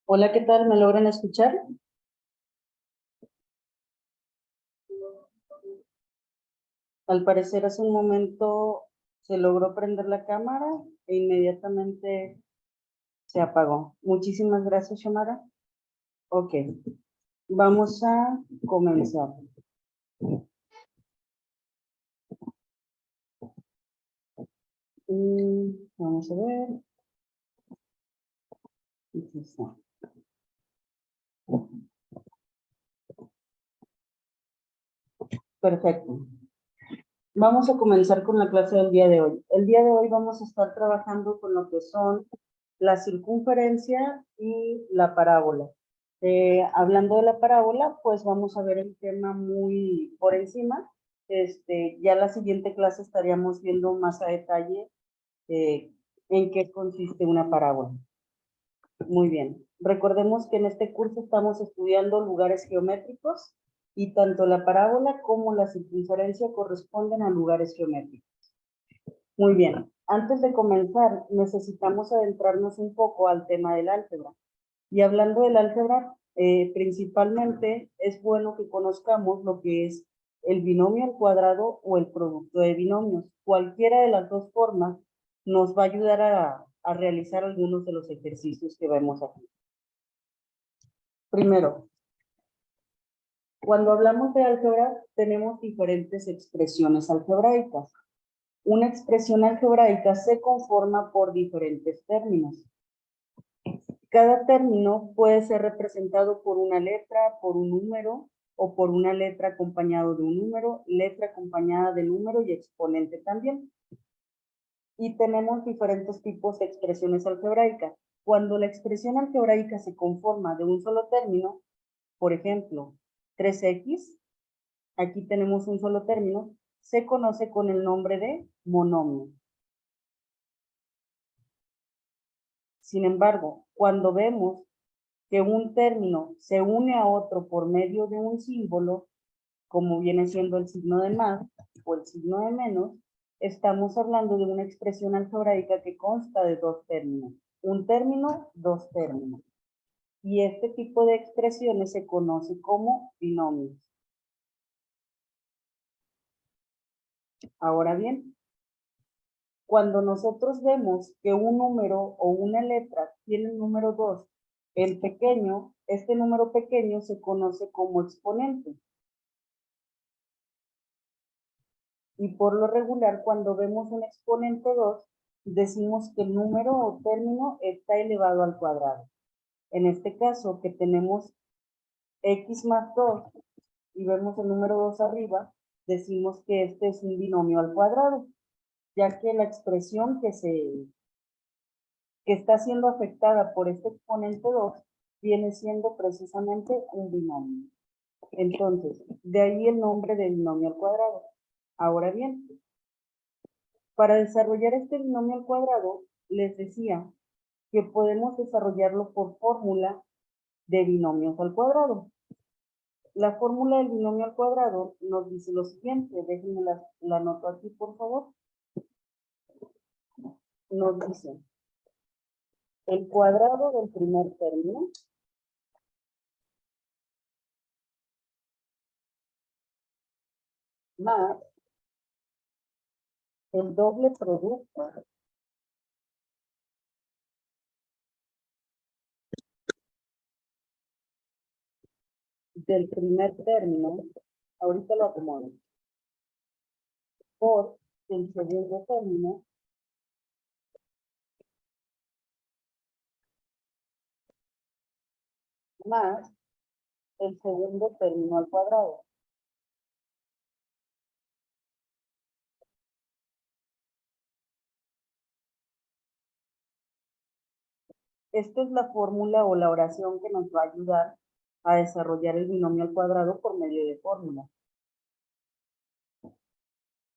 Hola, ¿qué tal? ¿Me logran escuchar? Al parecer hace un momento se logró prender la cámara e inmediatamente se apagó. Muchísimas gracias, Shamara. Ok, vamos a comenzar. Vamos a ver. Aquí está. Perfecto. Vamos a comenzar con la clase del día de hoy. El día de hoy vamos a estar trabajando con lo que son la circunferencia y la parábola. Hablando de la parábola, pues vamos a ver el tema muy por encima. Ya la siguiente clase estaríamos viendo más a detalle eh, en qué consiste una parábola. Muy bien. Recordemos que en este curso estamos estudiando lugares geométricos y tanto la parábola como la circunferencia corresponden a lugares geométricos. Muy bien. Antes de comenzar, necesitamos adentrarnos un poco al tema del álgebra. Y hablando del álgebra, principalmente es bueno que conozcamos lo que es el binomio al cuadrado o el producto de binomios. Cualquiera de las dos formas nos va a ayudar a realizar algunos de los ejercicios que vemos aquí. Primero, cuando hablamos de álgebra, tenemos diferentes expresiones algebraicas. Una expresión algebraica se conforma por diferentes términos. Cada término puede ser representado por una letra, por un número, o por una letra acompañado de un número, letra acompañada de número y exponente también. Y tenemos diferentes tipos de expresiones algebraicas. Cuando la expresión algebraica se conforma de un solo término, por ejemplo, 3x, aquí tenemos un solo término, se conoce con el nombre de monomio. Sin embargo, cuando vemos que un término se une a otro por medio de un símbolo, como viene siendo el signo de más o el signo de menos, estamos hablando de una expresión algebraica que consta de dos términos. Un término, dos términos. Y este tipo de expresiones se conoce como binomios. Ahora bien, cuando nosotros vemos que un número o una letra tiene el número 2 en pequeño, este número pequeño se conoce como exponente. Y por lo regular, cuando vemos un exponente 2, decimos que el número o término está elevado al cuadrado. En este caso, que tenemos x más 2 y vemos el número 2 arriba, decimos que este es un binomio al cuadrado, ya que la expresión que está siendo afectada por este exponente 2 viene siendo precisamente un binomio. Entonces, de ahí el nombre de binomio al cuadrado. Ahora bien, para desarrollar este binomio al cuadrado, les decía que podemos desarrollarlo por fórmula de binomios al cuadrado. La fórmula del binomio al cuadrado nos dice lo siguiente, déjenme la anoto aquí por favor. Nos dice el cuadrado del primer término más el doble producto del primer término, ahorita lo acomodo, por el segundo término más el segundo término al cuadrado. Esta es la fórmula o la oración que nos va a ayudar a desarrollar el binomio al cuadrado por medio de fórmula.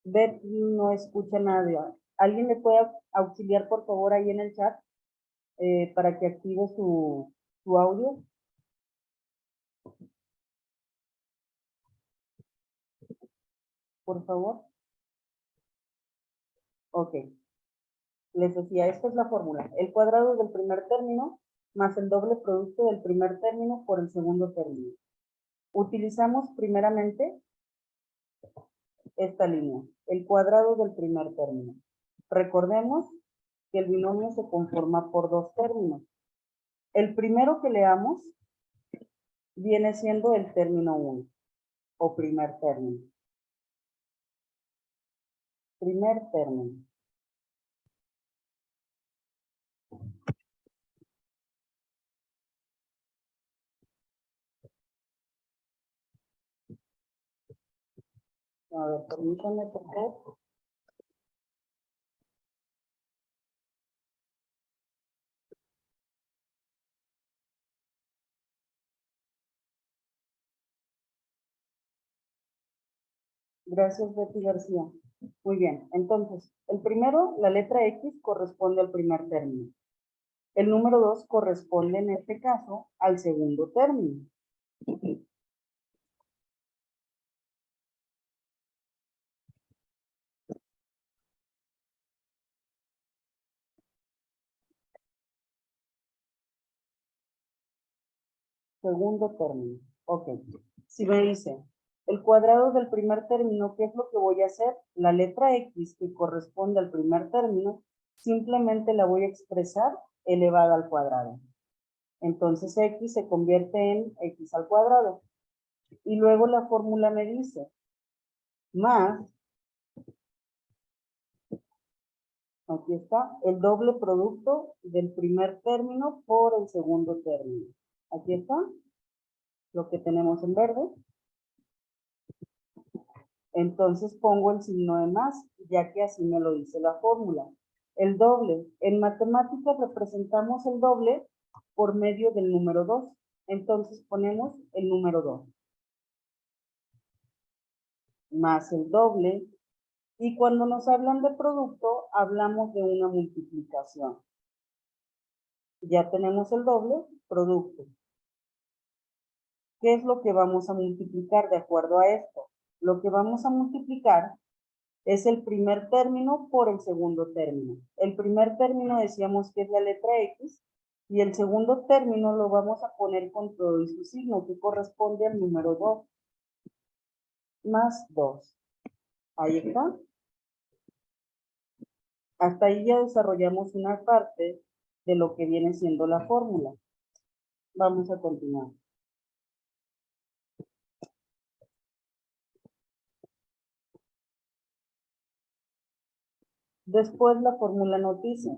Beth no escucha nada. ¿Alguien le puede auxiliar, por favor, ahí en el chat para que active su audio? Por favor. Ok. Les decía, esta es la fórmula. El cuadrado del primer término más el doble producto del primer término por el segundo término. Utilizamos primeramente esta línea, el cuadrado del primer término. Recordemos que el binomio se conforma por dos términos. El primero que leamos viene siendo el término 1 o primer término. Primer término. A ver, permítanme por favor. Gracias, Betty García. Muy bien, entonces, el primero, la letra X, corresponde al primer término. El número 2 corresponde en este caso al segundo término. Segundo término. Ok. Si me dice el cuadrado del primer término, ¿qué es lo que voy a hacer? La letra X que corresponde al primer término, simplemente la voy a expresar elevada al cuadrado. Entonces X se convierte en X al cuadrado. Y luego la fórmula me dice más, aquí está, el doble producto del primer término por el segundo término. Aquí está lo que tenemos en verde. Entonces pongo el signo de más, ya que así me lo dice la fórmula. El doble. En matemáticas representamos el doble por medio del número 2. Entonces ponemos el número 2. Más el doble. Y cuando nos hablan de producto, hablamos de una multiplicación. Ya tenemos el doble, producto. ¿Qué es lo que vamos a multiplicar de acuerdo a esto? Lo que vamos a multiplicar es el primer término por el segundo término. El primer término decíamos que es la letra X y el segundo término lo vamos a poner con todo y su signo que corresponde al número 2 más 2. Ahí está. Hasta ahí ya desarrollamos una parte de lo que viene siendo la fórmula. Vamos a continuar. Después la fórmula nos dice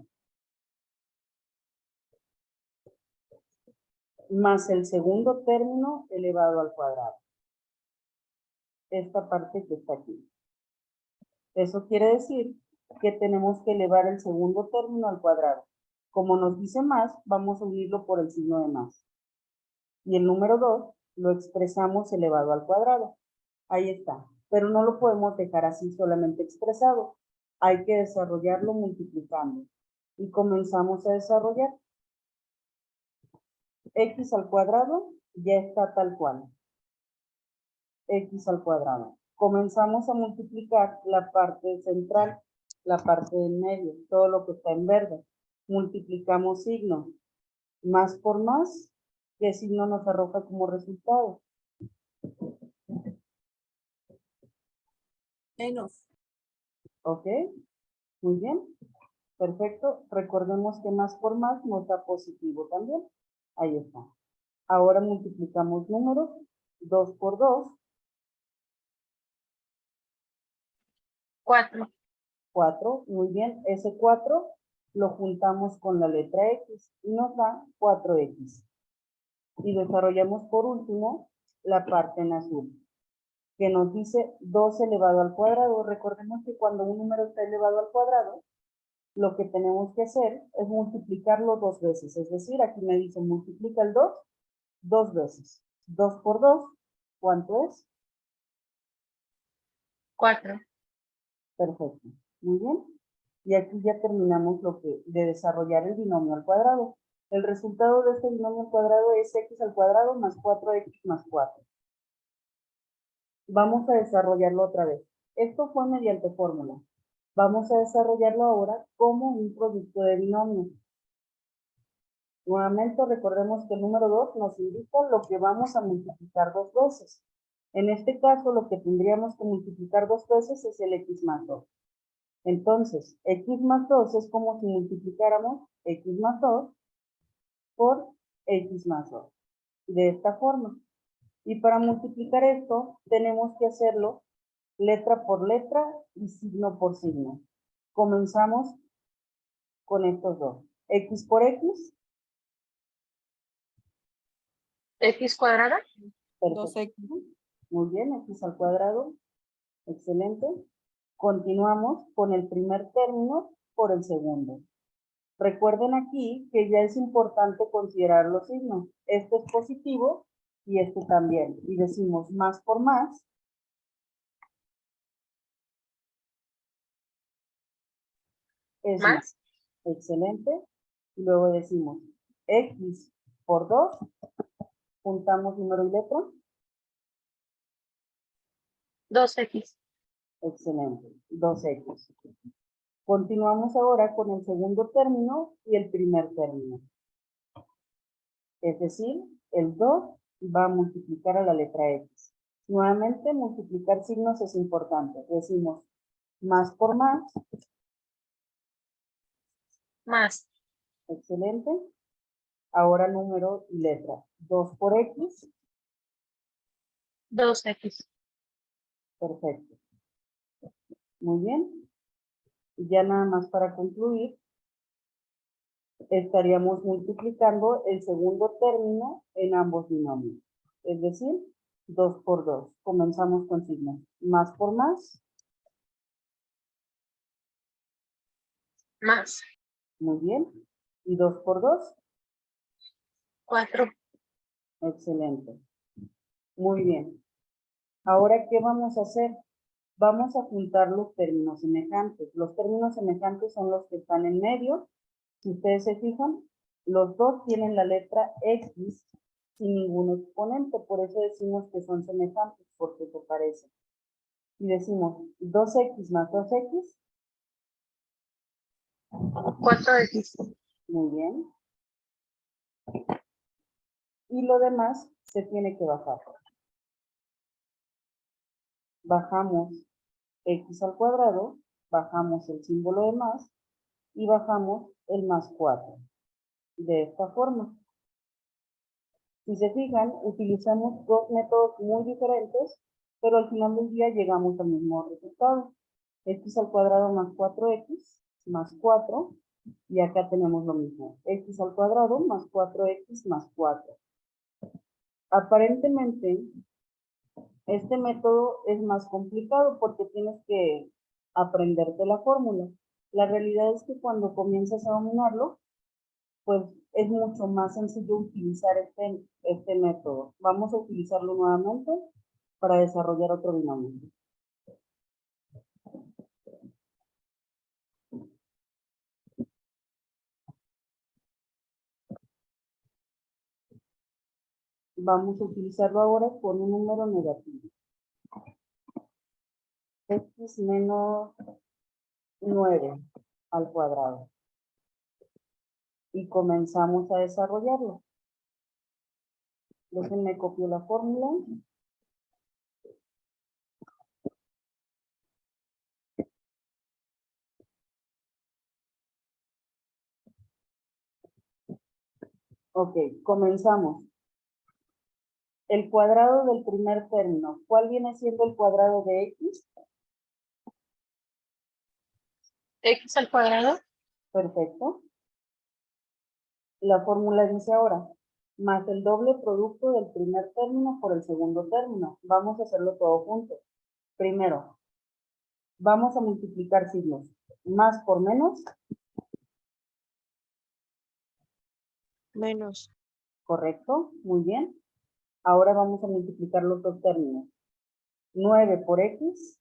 más el segundo término elevado al cuadrado. Esta parte que está aquí. Eso quiere decir que tenemos que elevar el segundo término al cuadrado. Como nos dice más, vamos a unirlo por el signo de más. Y el número 2 lo expresamos elevado al cuadrado. Ahí está. Pero no lo podemos dejar así solamente expresado. Hay que desarrollarlo multiplicando. Y comenzamos a desarrollar. X al cuadrado ya está tal cual. X al cuadrado. Comenzamos a multiplicar la parte central, la parte del medio, todo lo que está en verde. Multiplicamos signos. Más por más, ¿qué signo nos arroja como resultado? Menos. ¿Ok? Muy bien. Perfecto. Recordemos que más por más nos da positivo también. Ahí está. Ahora multiplicamos números. 2 por 2. 4. 4. Muy bien. Ese 4 lo juntamos con la letra X y nos da 4X. Y desarrollamos por último la parte en azul, que nos dice 2 elevado al cuadrado. Recordemos que cuando un número está elevado al cuadrado, lo que tenemos que hacer es multiplicarlo 2 veces. Es decir, aquí me dice multiplica el 2 2 veces. 2 por 2, ¿cuánto es? 4. Perfecto. Muy bien. Y aquí ya terminamos de desarrollar el binomio al cuadrado. El resultado de este binomio al cuadrado es x al cuadrado más 4x más 4. Vamos a desarrollarlo otra vez. Esto fue mediante fórmula. Vamos a desarrollarlo ahora como un producto de binomio. Nuevamente recordemos que el número 2 nos indica lo que vamos a multiplicar dos veces. En este caso, lo que tendríamos que multiplicar dos veces es el x más 2. Entonces, x más 2 es como si multiplicáramos x más 2 por x más 2. De esta forma. Y para multiplicar esto, tenemos que hacerlo letra por letra y signo por signo. Comenzamos con estos dos. X por X. X cuadrada. Perfecto. 2x. Muy bien, X al cuadrado. Excelente. Continuamos con el primer término por el segundo. Recuerden aquí que ya es importante considerar los signos. Este es positivo y este también. Y decimos más por más. Es más. Excelente. Y luego decimos X por 2. Juntamos número y letra. 2x. Excelente. 2x. Continuamos ahora con el segundo término y el primer término. Es decir, el 2 va a multiplicar a la letra X. Nuevamente, multiplicar signos es importante. Decimos más por más. Más. Excelente. Ahora número y letra. 2 por X. 2x. Perfecto. Muy bien. Y ya nada más para concluir, estaríamos multiplicando el segundo término en ambos binomios. Es decir, 2 por 2. Comenzamos con signos. Más por más. Más. Muy bien. ¿Y 2 por 2? 4. Excelente. Muy bien. Ahora, ¿qué vamos a hacer? Vamos a juntar los términos semejantes. Los términos semejantes son los que están en medio. Si ustedes se fijan, los dos tienen la letra X sin ningún exponente. Por eso decimos que son semejantes, porque se parecen. Y decimos 2x más 2x. 4x. Muy bien. Y lo demás se tiene que bajar. Bajamos x al cuadrado, bajamos el símbolo de más y bajamos el más 4. De esta forma. Si se fijan, utilizamos dos métodos muy diferentes, pero al final del día llegamos al mismo resultado. X al cuadrado más 4x más 4. Y acá tenemos lo mismo. X al cuadrado más 4x más 4. Aparentemente, este método es más complicado porque tienes que aprenderte la fórmula. La realidad es que cuando comienzas a dominarlo, pues es mucho más sencillo utilizar este método. Vamos a utilizarlo nuevamente para desarrollar otro binomio. Vamos a utilizarlo ahora con un número negativo. X menos 9 al cuadrado. Y comenzamos a desarrollarlo. Déjenme copiar la fórmula. Ok, comenzamos. El cuadrado del primer término. ¿Cuál viene siendo el cuadrado de X? X al cuadrado. Perfecto. La fórmula dice ahora, más el doble producto del primer término por el segundo término. Vamos a hacerlo todo junto. Primero, vamos a multiplicar signos. Más por menos. Menos. Correcto, muy bien. Ahora vamos a multiplicar los dos términos. 9 por X.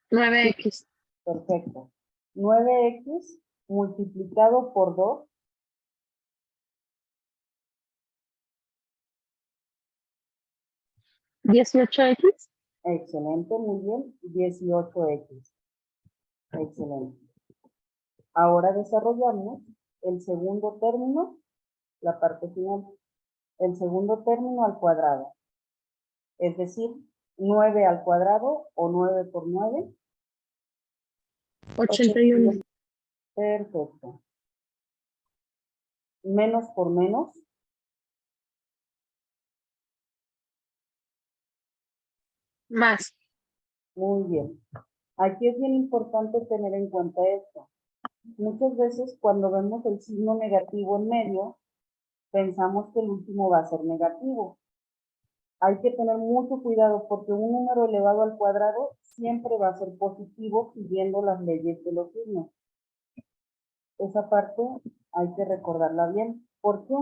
9x. Perfecto. 9x multiplicado por 2. 18x. Excelente, muy bien. 18x. Excelente. Ahora desarrollamos el segundo término, la parte final, el segundo término al cuadrado. Es decir, 9 al cuadrado o 9 por 9. 81. Perfecto. Menos por menos. Más. Muy bien. Aquí es bien importante tener en cuenta esto. Muchas veces cuando vemos el signo negativo en medio, pensamos que el último va a ser negativo. Hay que tener mucho cuidado porque un número elevado al cuadrado siempre va a ser positivo siguiendo las leyes de los signos. Esa parte hay que recordarla bien. ¿Por qué?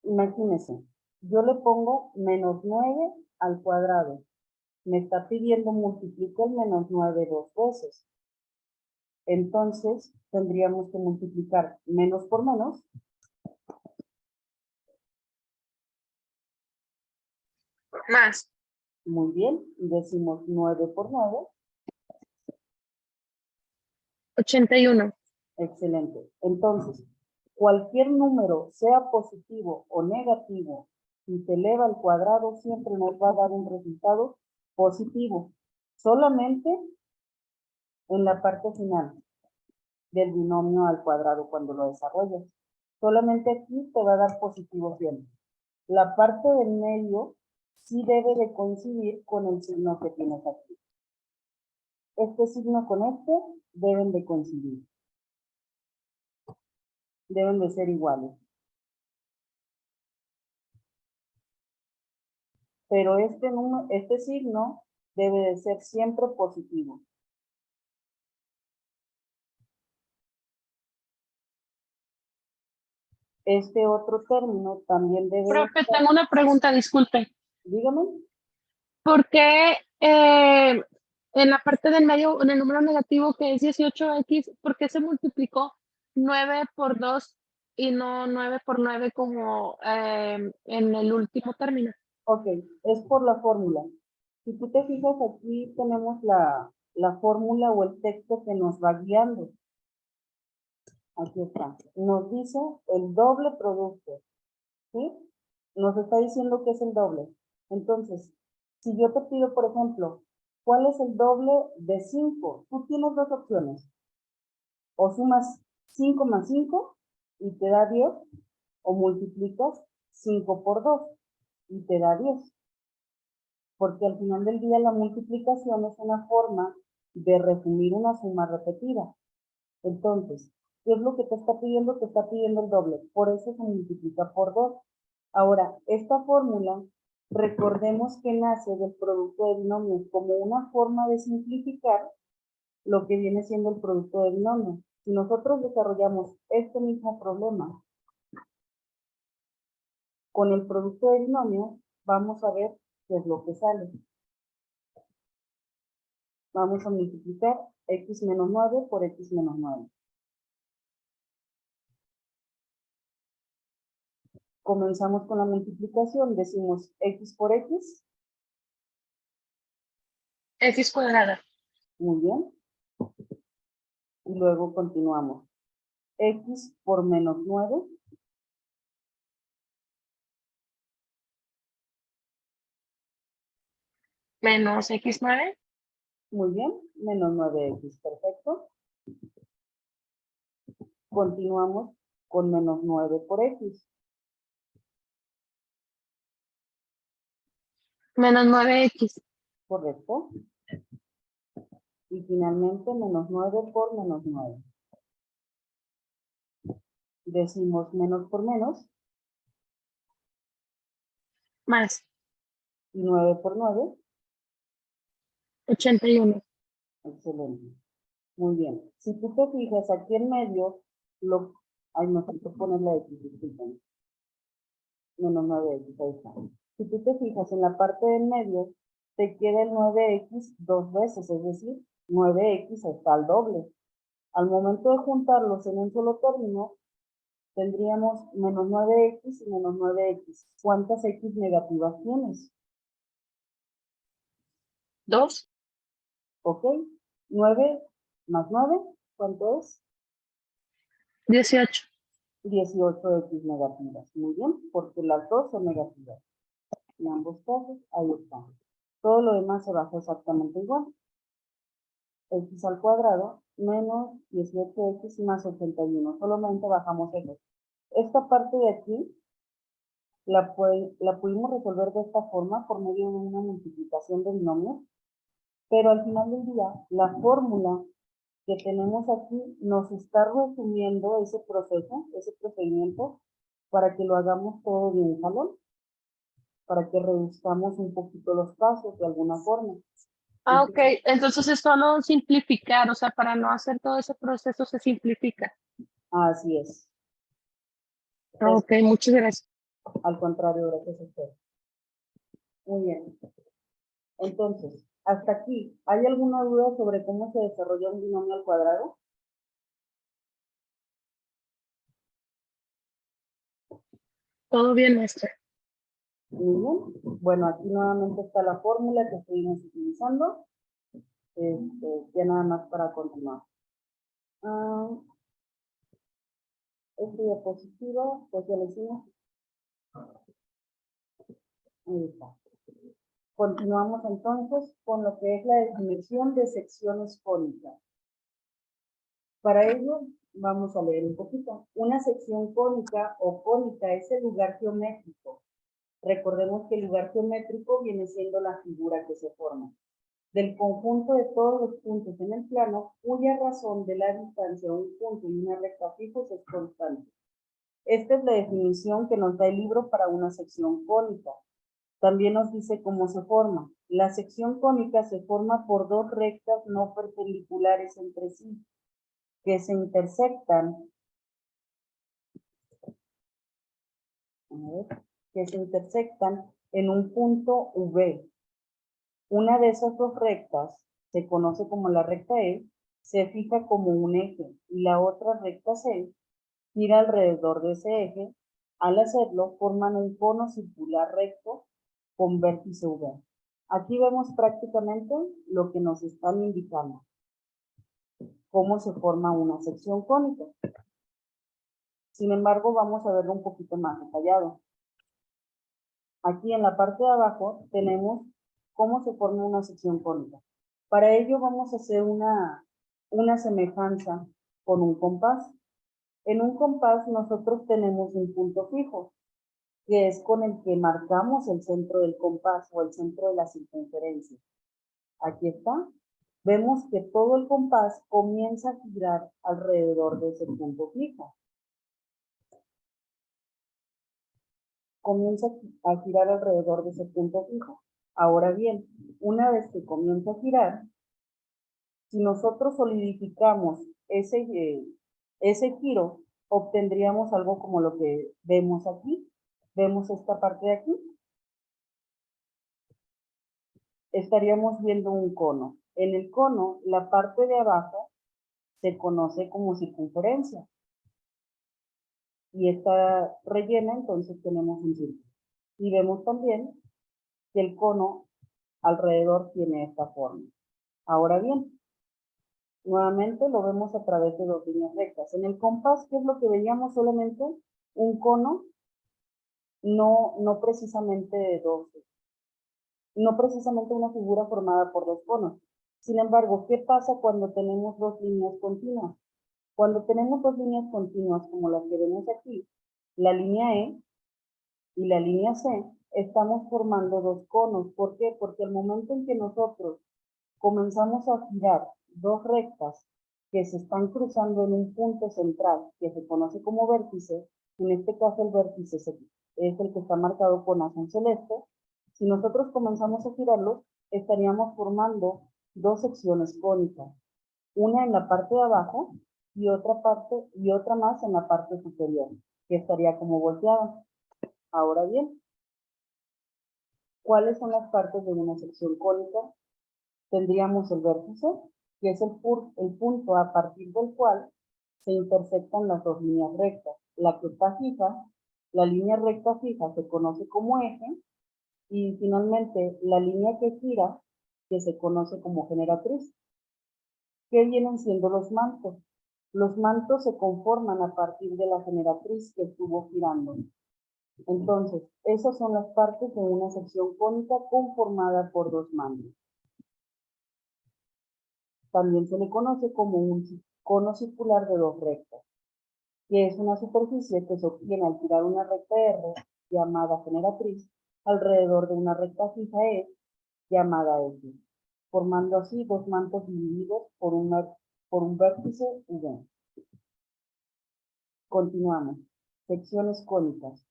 Imagínense, yo le pongo menos 9 al cuadrado. Me está pidiendo multiplicar el menos 9 dos veces. Entonces, tendríamos que multiplicar menos por menos. Más. Muy bien, decimos 9 por 9. 81. Excelente. Entonces, cualquier número, sea positivo o negativo, si se eleva al cuadrado, siempre nos va a dar un resultado positivo. Solamente en la parte final del binomio al cuadrado cuando lo desarrollas. Solamente aquí te va a dar positivo siempre. La parte del medio sí debe de coincidir con el signo que tienes aquí. Este signo con este deben de coincidir. Deben de ser iguales. Pero este signo debe de ser siempre positivo. Este otro término también debe de Profe, ser, tengo una pregunta, disculpe. dígame. ¿Por qué en la parte del medio, en el número negativo que es 18x, por qué se multiplicó 9 por 2 y no 9 por 9 como en el último término? Ok, es por la fórmula. Si tú te fijas, aquí tenemos la fórmula o el texto que nos va guiando. Aquí está. Nos dice el doble producto, ¿sí? Nos está diciendo que es el doble. Entonces, si yo te pido, por ejemplo, ¿cuál es el doble de 5? Tú tienes dos opciones. O sumas 5 más 5 y te da 10, o multiplicas 5 por 2 y te da 10. Porque al final del día la multiplicación es una forma de resumir una suma repetida. Entonces, ¿qué es lo que te está pidiendo? Te está pidiendo el doble. Por eso se multiplica por 2. Ahora, esta fórmula, recordemos que nace del producto de binomios como una forma de simplificar lo que viene siendo el producto de binomios. Si nosotros desarrollamos este mismo problema con el producto de binomios, vamos a ver qué es lo que sale. Vamos a multiplicar x menos 9 por x menos 9. Comenzamos con la multiplicación, decimos x por x, X cuadrada. muy bien, y luego continuamos. X por menos 9, Menos X9. muy bien, menos 9x, perfecto. Continuamos con menos 9 por x, Menos 9X. correcto. Y finalmente menos 9 por menos 9. Decimos menos por menos, Más y 9 por 9, 81. excelente. Muy bien. Si tú te fijas aquí en medio, ay, no sé, poner la x, disculpen. Menos 9x, ahí está. Si tú te fijas en la parte del medio, te queda el 9x dos veces, es decir, 9x está al doble. Al momento de juntarlos en un solo término, tendríamos menos 9x y menos 9x. ¿Cuántas x negativas tienes? 2. ¿Ok? 9 más 9, ¿cuánto es? 18. 18x negativas. Muy bien, porque las dos son negativas. En ambos casos, ahí está. Todo lo demás se baja exactamente igual. X al cuadrado menos 18x más 81. Solamente bajamos eso. Esta parte de aquí la pudimos resolver de esta forma por medio de una multiplicación de binomios, pero al final del día, la fórmula que tenemos aquí nos está resumiendo ese proceso, ese procedimiento, para que lo hagamos todo de un jalón, para que reduzcamos un poquito los pasos de alguna forma. Ah, ok. Entonces es solo simplificar, o sea, para no hacer todo ese proceso se simplifica. Así es. Ok, muchas gracias. Al contrario, gracias a usted. Muy bien. Entonces, hasta aquí, ¿hay alguna duda sobre cómo se desarrolla un binomio al cuadrado? Todo bien, maestra. Muy bien. Bueno, aquí nuevamente está la fórmula que estuvimos utilizando. Ya nada más para continuar. Esta diapositiva, pues ya lo hicimos. Ahí está. Continuamos entonces con lo que es la definición de secciones cónicas. Para ello, vamos a leer un poquito. Una sección cónica o cónica es el lugar geométrico. Recordemos que el lugar geométrico viene siendo la figura que se forma del conjunto de todos los puntos en el plano, cuya razón de la distancia a un punto y una recta fijos es constante. Esta es la definición que nos da el libro para una sección cónica. También nos dice cómo se forma. La sección cónica se forma por dos rectas no perpendiculares entre sí, que se intersectan, en un punto V. Una de esas dos rectas se conoce como la recta E, se fija como un eje y la otra recta C gira alrededor de ese eje. Al hacerlo, forman un cono circular recto con vértice V. Aquí vemos prácticamente lo que nos están indicando, cómo se forma una sección cónica. Sin embargo, vamos a verlo un poquito más detallado. Aquí en la parte de abajo tenemos cómo se forma una sección cónica. Para ello vamos a hacer una semejanza con un compás. En un compás nosotros tenemos un punto fijo, que es con el que marcamos el centro del compás o el centro de la circunferencia. Aquí está. Vemos que todo el compás comienza a girar alrededor de ese punto fijo. Comienza a girar alrededor de ese punto fijo. Ahora bien, una vez que comienza a girar, si nosotros solidificamos ese giro, obtendríamos algo como lo que vemos aquí. Vemos esta parte de aquí. Estaríamos viendo un cono. En el cono, la parte de abajo se conoce como circunferencia. Y está rellena, entonces tenemos un círculo. Y vemos también que el cono alrededor tiene esta forma. Ahora bien, nuevamente lo vemos a través de dos líneas rectas. En el compás, ¿qué es lo que veíamos? Solamente un cono, no precisamente de dos, no precisamente una figura formada por dos conos. Sin embargo, ¿qué pasa cuando tenemos dos líneas continuas? Cuando tenemos dos líneas continuas como las que vemos aquí, la línea E y la línea C, estamos formando dos conos. ¿Por qué? Porque al momento en que nosotros comenzamos a girar dos rectas que se están cruzando en un punto central que se conoce como vértice, en este caso el vértice es el que está marcado con azul celeste. Si nosotros comenzamos a girarlos, estaríamos formando dos secciones cónicas, una en la parte de abajo y otra más en la parte superior, que estaría como volteada. Ahora bien, ¿cuáles son las partes de una sección cónica? Tendríamos el vértice, que es el punto a partir del cual se intersectan las dos líneas rectas. La que está fija, la línea recta fija se conoce como eje, y finalmente la línea que gira, que se conoce como generatriz. ¿Qué vienen siendo los mantos? Los mantos se conforman a partir de la generatriz que estuvo girando. Entonces, esas son las partes de una sección cónica conformada por dos mantos. También se le conoce como un cono circular de dos rectas, que es una superficie que se obtiene al girar una recta R, llamada generatriz, alrededor de una recta fija E, llamada X, formando así dos mantos divididos por un vértice V. Continuamos. Secciones cónicas.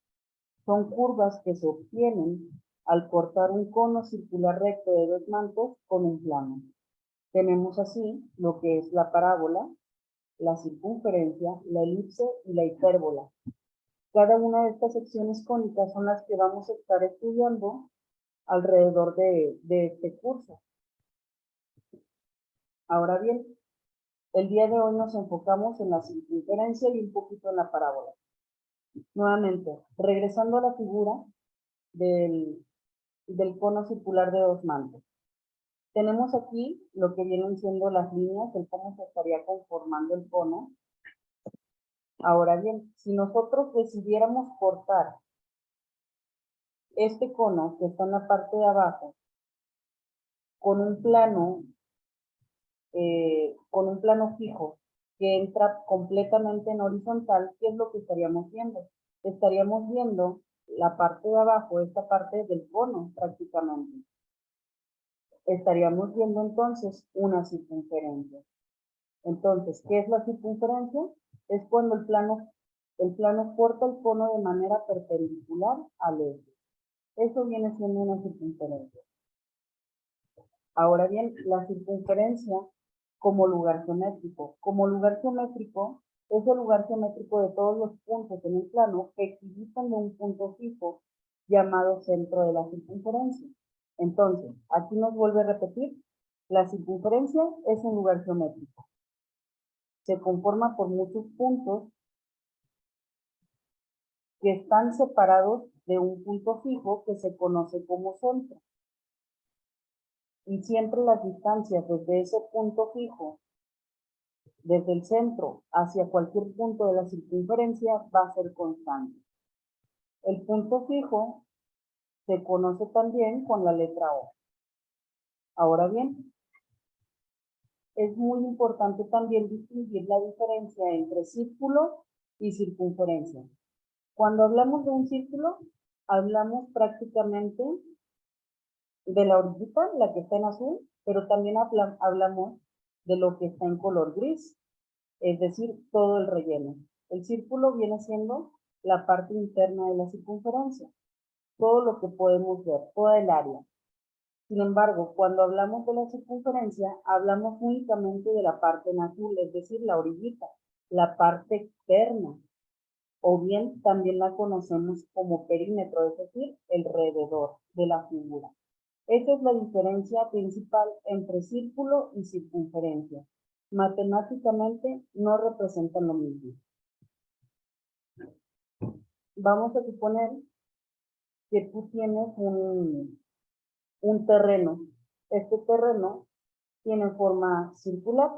Son curvas que se obtienen al cortar un cono circular recto de dos mantos con un plano. Tenemos así lo que es la parábola, la circunferencia, la elipse y la hipérbola. Cada una de estas secciones cónicas son las que vamos a estar estudiando alrededor de este curso. Ahora bien, el día de hoy nos enfocamos en la circunferencia y un poquito en la parábola. Nuevamente, regresando a la figura del cono circular de dos mantos. Tenemos aquí lo que vienen siendo las líneas, el cómo se estaría conformando el cono. Ahora bien, si nosotros decidiéramos cortar este cono que está en la parte de abajo con un plano fijo que entra completamente en horizontal, ¿qué es lo que estaríamos viendo? Estaríamos viendo la parte de abajo, esta parte del cono prácticamente. Estaríamos viendo entonces una circunferencia. Entonces, ¿qué es la circunferencia? Es cuando el plano corta el cono de manera perpendicular al eje. Eso viene siendo una circunferencia. Ahora bien, la circunferencia como lugar geométrico. Como lugar geométrico es el lugar geométrico de todos los puntos en el plano que equidistan de un punto fijo llamado centro de la circunferencia. Entonces, aquí nos vuelve a repetir, la circunferencia es un lugar geométrico. Se conforma por muchos puntos que están separados de un punto fijo que se conoce como centro. Y siempre las distancias desde ese punto fijo, desde el centro hacia cualquier punto de la circunferencia, va a ser constante. El punto fijo se conoce también con la letra O. Ahora bien, es muy importante también distinguir la diferencia entre círculo y circunferencia. Cuando hablamos de un círculo, hablamos prácticamente de la orillita, la que está en azul, pero también hablamos de lo que está en color gris, es decir, todo el relleno. El círculo viene siendo la parte interna de la circunferencia, todo lo que podemos ver, toda el área. Sin embargo, cuando hablamos de la circunferencia, hablamos únicamente de la parte en azul, es decir, la orillita, la parte externa, o bien también la conocemos como perímetro, es decir, alrededor de la figura. Esa es la diferencia principal entre círculo y circunferencia. Matemáticamente no representan lo mismo. Vamos a suponer que tú tienes un terreno. Este terreno tiene forma circular.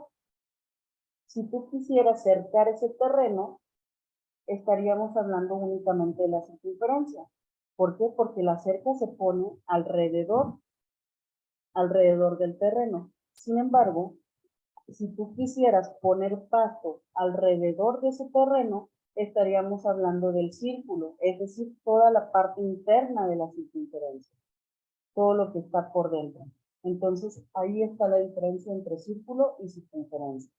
Si tú quisieras cercar ese terreno, estaríamos hablando únicamente de la circunferencia. ¿Por qué? Porque la cerca se pone alrededor del terreno. Sin embargo, si tú quisieras poner pasto alrededor de ese terreno, estaríamos hablando del círculo, es decir, toda la parte interna de la circunferencia, todo lo que está por dentro. Entonces, ahí está la diferencia entre círculo y circunferencia.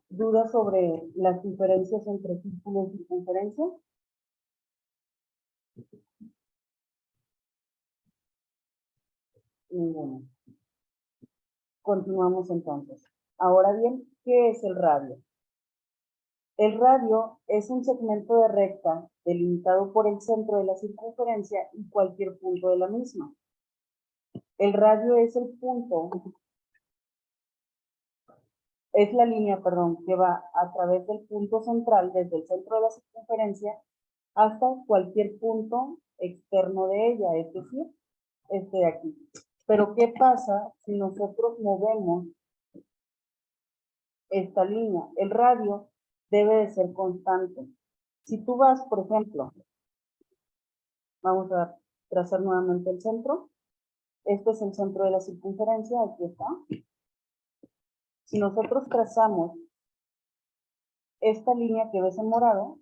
¿Dudas sobre las diferencias entre círculo y circunferencia? Ninguna. Continuamos entonces. Ahora bien, ¿qué es el radio? El radio es un segmento de recta delimitado por el centro de la circunferencia y cualquier punto de la misma. El radio es el punto, es la línea, que va a través del punto central, desde el centro de la circunferencia, hasta cualquier punto externo de ella, es decir, este de aquí. Pero, ¿qué pasa si nosotros movemos esta línea. El radio debe de ser constante. Si tú vas, por ejemplo, vamos a trazar nuevamente el centro. Este es el centro de la circunferencia, aquí está. Si nosotros trazamos esta línea que ves en morado,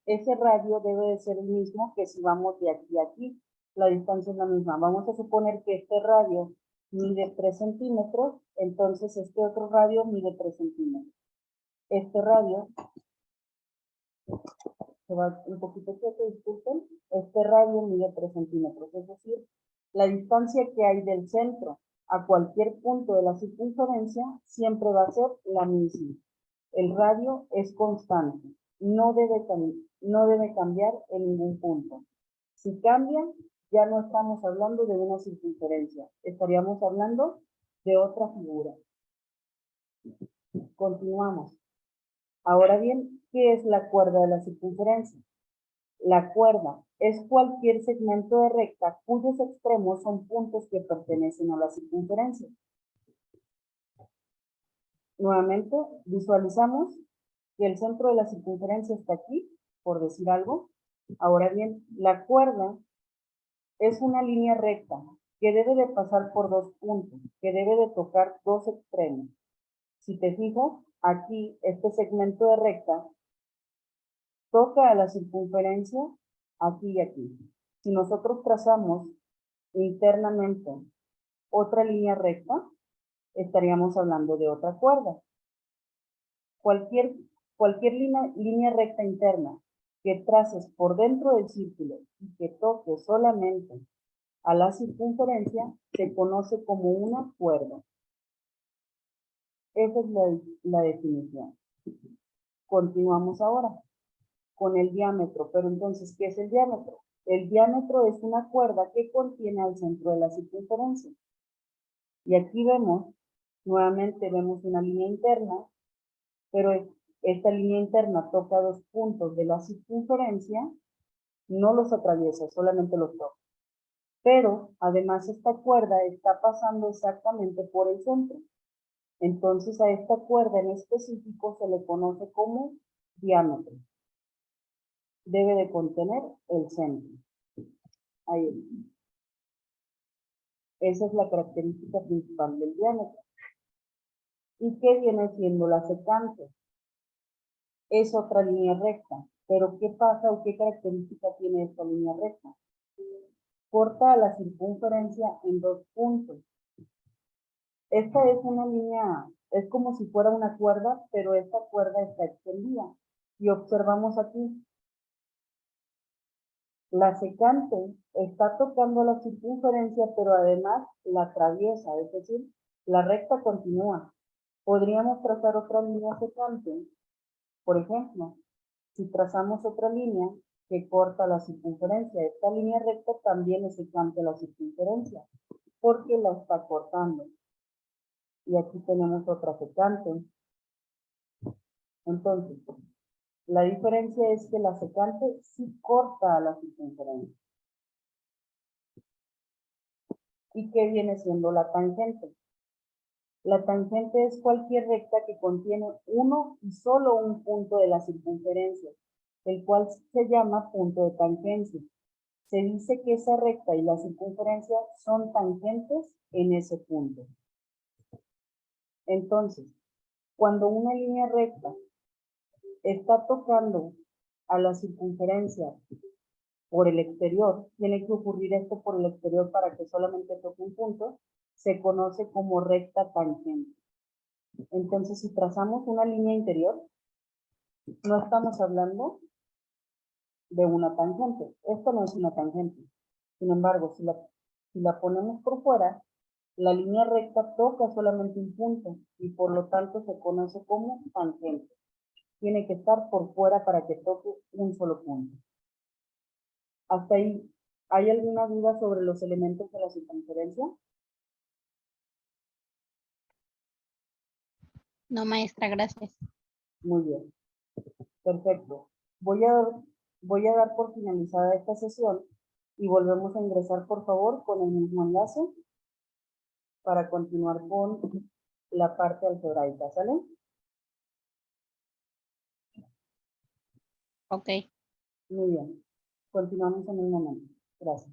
ese radio debe de ser el mismo que si vamos de aquí a aquí. La distancia es la misma. Vamos a suponer que este radio mide 3 centímetros, entonces este otro radio mide 3 centímetros. Este radio, se va un poquito quieto, disculpen, este radio mide 3 centímetros, es decir, la distancia que hay del centro a cualquier punto de la circunferencia siempre va a ser la misma. El radio es constante, no debe cambiar en ningún punto. Si cambia, ya no estamos hablando de una circunferencia, estaríamos hablando de otra figura. Continuamos. Ahora bien, ¿qué es la cuerda de la circunferencia? La cuerda es cualquier segmento de recta cuyos extremos son puntos que pertenecen a la circunferencia. Nuevamente, visualizamos que el centro de la circunferencia está aquí, por decir algo. Ahora bien, la cuerda es una línea recta que debe de pasar por dos puntos, que debe de tocar dos extremos. Si te fijas, aquí este segmento de recta toca a la circunferencia aquí y aquí. Si nosotros trazamos internamente otra línea recta, estaríamos hablando de otra cuerda. Cualquier línea recta interna que traces por dentro del círculo y que toque solamente a la circunferencia se conoce como una cuerda. Esa es la definición. Continuamos ahora con el diámetro. Pero entonces, ¿qué es el diámetro? El diámetro es una cuerda que contiene al centro de la circunferencia. Y aquí nuevamente vemos una línea interna, pero esta línea interna toca dos puntos de la circunferencia, no los atraviesa, solamente los toca. Pero además esta cuerda está pasando exactamente por el centro. Entonces a esta cuerda en específico se le conoce como diámetro. Debe de contener el centro. Ahí. Esa es la característica principal del diámetro. ¿Y qué viene siendo la secante? Es otra línea recta. Pero ¿qué pasa o qué característica tiene esta línea recta? Corta a la circunferencia en dos puntos. Esta es una línea, es como si fuera una cuerda, pero esta cuerda está extendida. Y observamos aquí, la secante está tocando la circunferencia, pero además la atraviesa, es decir, la recta continúa. Podríamos trazar otra línea secante. Por ejemplo, si trazamos otra línea que corta la circunferencia, esta línea recta también es secante a la circunferencia, porque la está cortando. Y aquí tenemos otra secante. Entonces, la diferencia es que la secante sí corta a la circunferencia. ¿Y qué viene siendo la tangente? La tangente es cualquier recta que contiene uno y solo un punto de la circunferencia, el cual se llama punto de tangencia. Se dice que esa recta y la circunferencia son tangentes en ese punto. Entonces, cuando una línea recta está tocando a la circunferencia por el exterior, tiene que ocurrir esto por el exterior para que solamente toque un punto, se conoce como recta tangente. Entonces, si trazamos una línea interior, no estamos hablando de una tangente. Esto no es una tangente. Sin embargo, si la ponemos por fuera, la línea recta toca solamente un punto y por lo tanto se conoce como tangente. Tiene que estar por fuera para que toque un solo punto. Hasta ahí, ¿hay alguna duda sobre los elementos de la circunferencia? No, maestra, gracias. Muy bien. Perfecto. Voy a dar por finalizada esta sesión y volvemos a ingresar, por favor, con el mismo enlace para continuar con la parte algebraica, ¿sale? Ok. Muy bien. Continuamos en un momento. Gracias.